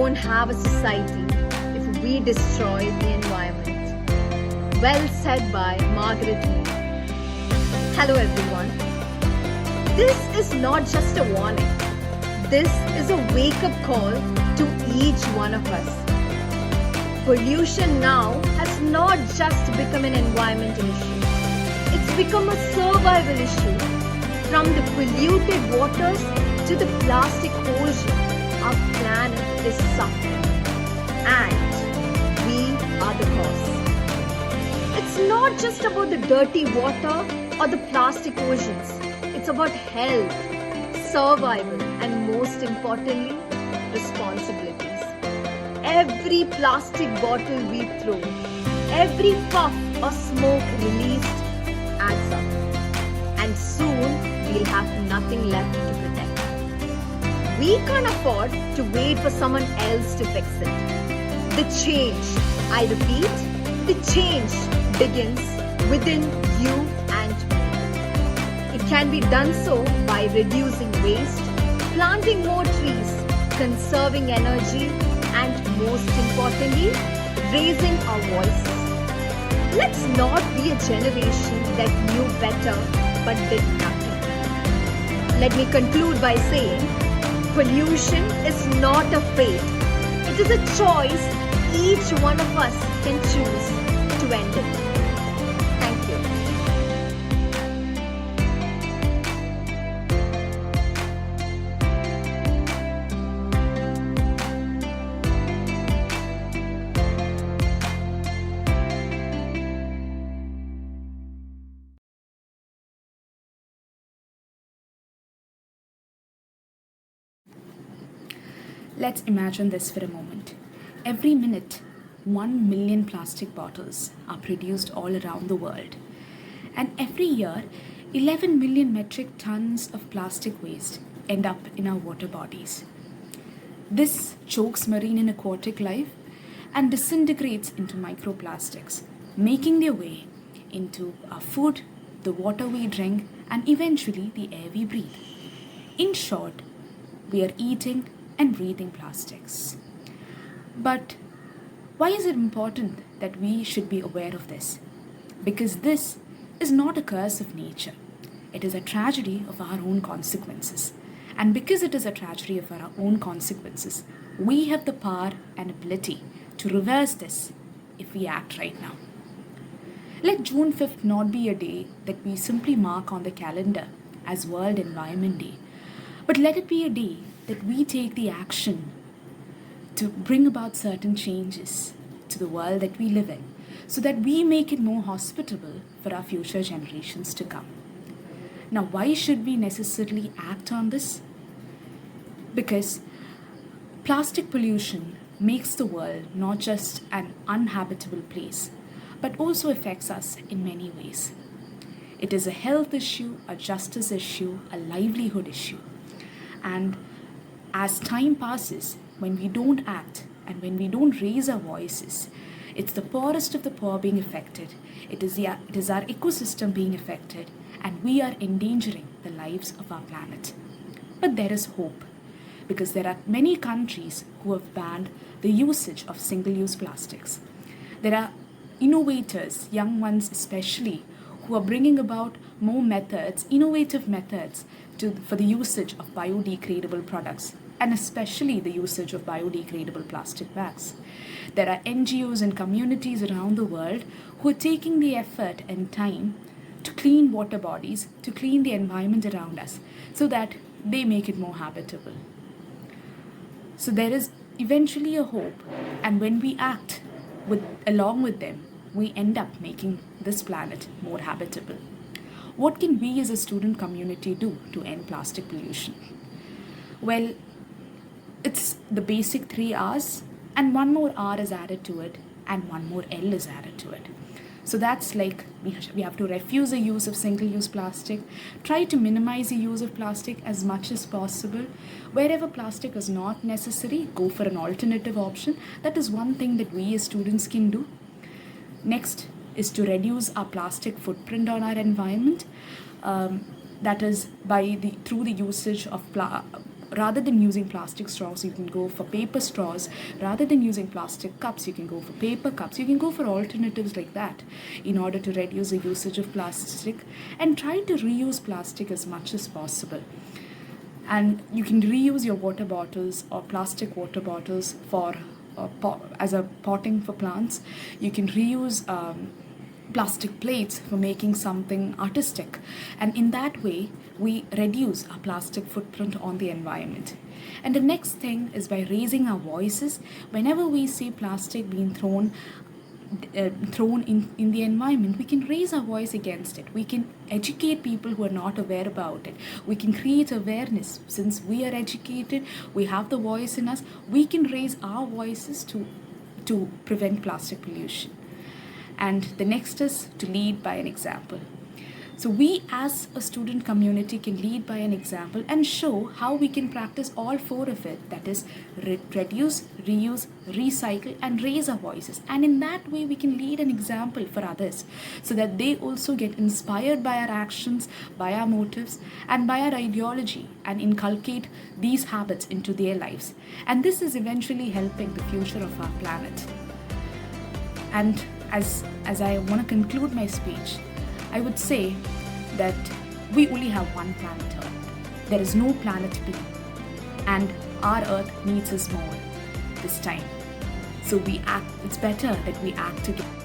don't have a society if we destroy the environment. Well said by Margaret Mead. Hello everyone. This is not just a warning. This is a wake-up call to each one of us. Pollution now has not just become an environmental issue. It's become a survival issue. From the polluted waters to the plastic ocean, our planet is suffering. And we are the cause. It's not just about the dirty water or the plastic oceans. It's about health, survival, and most importantly, responsibilities. Every plastic bottle we throw, every puff or smoke released adds up. And soon we'll have nothing left to protect. We can't afford to wait for someone else to fix it. The change, I repeat, the change begins within you and me. It can be done so by reducing waste, planting more trees, conserving energy, and most importantly, raising our voices. Let's not be a generation that knew better but did nothing. Let me conclude by saying, pollution is not a fate. It is a choice each one of us can choose to end it. Thank you. Let's imagine this for a moment. Every minute, 1 million plastic bottles are produced all around the world. And every year, 11 million metric tons of plastic waste end up in our water bodies. This chokes marine and aquatic life and disintegrates into microplastics, making their way into our food, the water we drink, and eventually the air we breathe. In short, we are eating and breathing plastics. But why is it important that we should be aware of this? Because this is not a curse of nature. It is a tragedy of our own consequences. And because it is a tragedy of our own consequences, we have the power and ability to reverse this if we act right now. Let June 5th not be a day that we simply mark on the calendar as World Environment Day, but let it be a day that we take the action to bring about certain changes to the world that we live in so that we make it more hospitable for our future generations to come. Now, why should we necessarily act on this? Because plastic pollution makes the world not just an uninhabitable place, but also affects us in many ways. It is a health issue, a justice issue, a livelihood issue. And as time passes, when we don't act and when we don't raise our voices, it's the poorest of the poor being affected. It is our ecosystem being affected, and we are endangering the lives of our planet. But there is hope, because there are many countries who have banned the usage of single-use plastics. There are innovators, young ones especially, who are bringing about more methods, innovative methods for the usage of biodegradable products, and especially the usage of biodegradable plastic bags. There are NGOs and communities around the world who are taking the effort and time to clean water bodies, to clean the environment around us, so that they make it more habitable. So there is eventually a hope, and when we act along with them, we end up making this planet more habitable. What can we as a student community do to end plastic pollution? Well, it's the basic 3 R's, and one more R is added to it, and one more L is added to it. So that's like we have to refuse the use of single-use plastic, try to minimize the use of plastic as much as possible. Wherever plastic is not necessary, go for an alternative option. That is one thing that we as students can do. Next is to reduce our plastic footprint on our environment. That is through the usage of rather than using plastic straws, you can go for paper straws. Rather than using plastic cups, you can go for paper cups. You can go for alternatives like that in order to reduce the usage of plastic, and try to reuse plastic as much as possible. And you can reuse your water bottles or plastic water bottles for as a potting for plants. You can reuse plastic plates for making something artistic, and in that way we reduce our plastic footprint on the environment. And the next thing is by raising our voices. Whenever we see plastic being thrown in the environment, we can raise our voice against it. We can educate people who are not aware about it. We can create awareness. Since we are educated, we have the voice in us, we can raise our voices to prevent plastic pollution. And the next is to lead by an example. So we as a student community can lead by an example and show how we can practice all four of it, that is reduce, reuse, recycle, and raise our voices. And in that way we can lead an example for others so that they also get inspired by our actions, by our motives, and by our ideology, and inculcate these habits into their lives. And this is eventually helping the future of our planet. And as I want to conclude my speech, I would say that we only have one planet Earth. There is no planet B, and our Earth needs us more this time. So it's better that we act together.